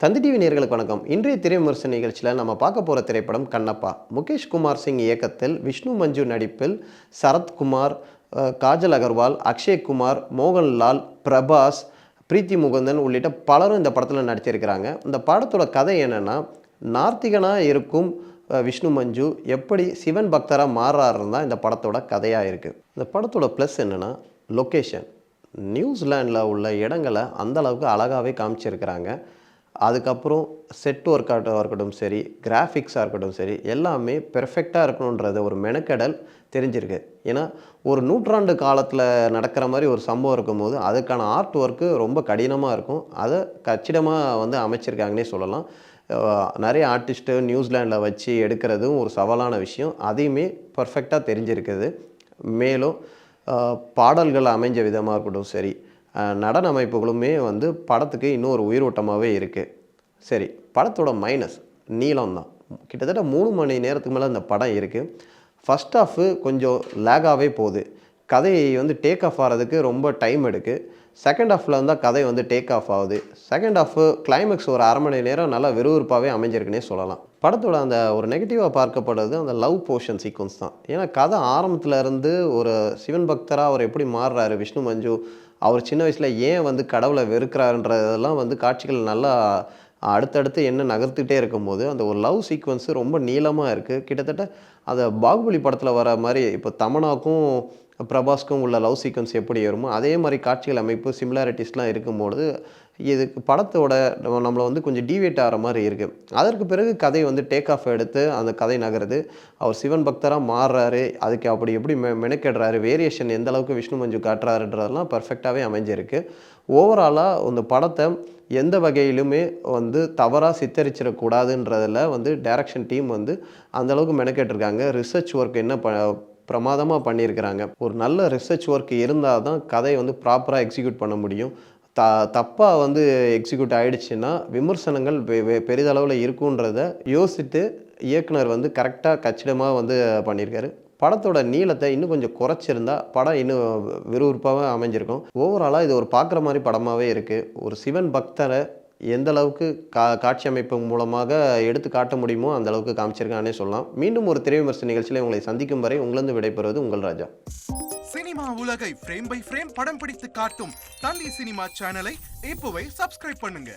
தந்தி TV நேயர்களுக்கு வணக்கம். இன்றைய திரை விமர்சன நிகழ்ச்சியில் நம்ம பார்க்க போகிற திரைப்படம் கண்ணப்பா. முகேஷ் குமார் சிங் இயக்கத்தில், விஷ்ணு மஞ்சு நடிப்பில், சரத்குமார், காஜல் அகர்வால், அக்ஷய் குமார், மோகன்லால், பிரபாஸ், பிரீத்தி முகுந்தன் உள்ளிட்ட பலரும் இந்த படத்தில் நடிச்சிருக்கிறாங்க. இந்த படத்தோட கதை என்னென்னா, நார்த்திகனாக இருக்கும் விஷ்ணு மஞ்சு எப்படி சிவன் பக்தராக மாறுறாருன்னு தான் இந்த படத்தோட கதையாக இருக்குது. இந்த படத்தோட ப்ளஸ் என்னென்னா, லொக்கேஷன். நியூசிலாண்டில் உள்ள இடங்களை அந்தளவுக்கு அழகாகவே காமிச்சிருக்கிறாங்க. அதுக்கப்புறம் செட் ஒர்க்காக இருக்கட்டும் சரி, கிராஃபிக்ஸாக இருக்கட்டும் சரி, எல்லாமே பெர்ஃபெக்டாக இருக்கணுன்றது ஒரு மெனக்கெடல் தெரிஞ்சிருக்கு. ஏன்னா ஒரு நூற்றாண்டு காலத்தில் நடக்கிற மாதிரி ஒரு சம்பவம் இருக்கும்போது அதுக்கான ஆர்ட் ஒர்க்கு ரொம்ப கடினமாக இருக்கும். அதை கச்சிதமாக அமைச்சிருக்காங்கன்னே சொல்லலாம். நிறைய ஆர்டிஸ்ட்டு நியூசிலாண்டில் வச்சு எடுக்கிறதும் ஒரு சவாலான விஷயம். அதையுமே பர்ஃபெக்டாக தெரிஞ்சிருக்குது. மேலும் பாடல்கள் அமைஞ்ச விதமாக இருக்கட்டும் சரி, நடன அமைப்புகளுமே படத்துக்கு இன்னும் ஒரு உயிரோட்டமாகவே இருக்குது. சரி, படத்தோட மைனஸ் நீளம் தான். கிட்டத்தட்ட 3 மணி நேரத்துக்கு மேலே இந்த படம் இருக்குது. ஃபஸ்ட் ஹாஃபு கொஞ்சம் லேகாகவே போகுது. கதையை டேக் ஆஃப் ஆகிறதுக்கு ரொம்ப டைம் எடுக்குது. செகண்ட் ஹாஃபில் இருந்தால் கதை டேக் ஆஃப் ஆகுது. செகண்ட் ஹாஃபு கிளைமேக்ஸ் ஒரு அரை மணி நேரம் நல்லா விறுவிறுப்பாகவே அமைஞ்சிருக்குன்னே சொல்லலாம். படத்தோட அந்த ஒரு நெகட்டிவாக பார்க்கப்படுறது அந்த லவ் போர்ஷன் சீக்வன்ஸ் தான். ஏன்னா கதை ஆரம்பத்தில் இருந்து ஒரு சிவன் பக்தராக அவர் எப்படி மாறுறாரு விஷ்ணு மஞ்சு, அவர் சின்ன வயசில் ஏன் கடவுளை வெறுக்கிறாருன்றதெல்லாம் காட்சிகள் நல்லா அடுத்தடுத்து என்ன நகர்த்துக்கிட்டே இருக்கும்போது அந்த ஒரு லவ் சீக்வன்ஸு ரொம்ப நீளமாக இருக்குது. கிட்டத்தட்ட அந்த பாகுபலி படத்தில் வர மாதிரி இப்போ தமனாக்கும் பிரபாஸ்க்கும் உள்ள லவ் சீக்வன்ஸ் எப்படி வருமோ அதே மாதிரி காட்சிகள் அமைப்பு சிமிலாரிட்டிஸ்லாம் இருக்கும்போது இதுக்கு படத்தோட நம்மளை கொஞ்சம் டீவியேட் ஆகிற மாதிரி இருக்குது. அதற்கு பிறகு கதை டேக் ஆஃப் எடுத்து அந்த கதை நகருது. அவர் சிவன் பக்தராக மாறுறாரு, அதுக்கு அப்படி எப்படி மெனக்கெடுறாரு, வேரியேஷன் எந்த அளவுக்கு விஷ்ணு மஞ்சு காட்டுறாருன்றதெல்லாம் பர்ஃபெக்டாகவே அமைஞ்சிருக்கு. ஓவராலாக இந்த படத்தை எந்த வகையிலுமே தவறாக சித்தரிச்சிடக்கூடாதுன்றதில் டைரக்ஷன் டீம் அந்தளவுக்கு மெனக்கெட்டிருக்காங்க. ரிசர்ச் ஒர்க் என்ன பிரமாதமாக பண்ணியிருக்கிறாங்க. ஒரு நல்ல ரிசர்ச் ஒர்க் இருந்தால் தான் கதையை ப்ராப்பராக எக்ஸிக்யூட் பண்ண முடியும். தப்பாக எக்ஸிக்யூட் ஆகிடுச்சுன்னா விமர்சனங்கள் பெரிதளவில் இருக்குன்றத யோசித்து இயக்குனர் கரெக்டாக கச்சிதமாக பண்ணியிருக்காரு. படத்தோட நீளத்தை இன்னும் கொஞ்சம் குறைச்சிருந்தா படம் இன்னும் விறுவிறுப்பாக அமைஞ்சிருக்கும். ஓவராலாக இது ஒரு பார்க்குற மாதிரி படமாகவே இருக்குது. ஒரு சிவன் பக்தரை எந்த அளவுக்கு காட்சி அமைப்பு மூலமாக எடுத்து காட்ட முடியுமோ அந்த அளவுக்கு காமிச்சிருக்கானே சொல்லலாம். மீண்டும் ஒரு திரை விமர்சன நிகழ்ச்சியில் உங்களை சந்திக்கும் வரை உங்களிருந்து விடைபெறுவது உங்கள் ராஜா. சினிமா உலகை ஃப்ரேம் பை ஃப்ரேம் படம் பிடித்து காட்டும் தந்தி சினிமா சேனலை இப்போவே சப்ஸ்கிரைப் பண்ணுங்க.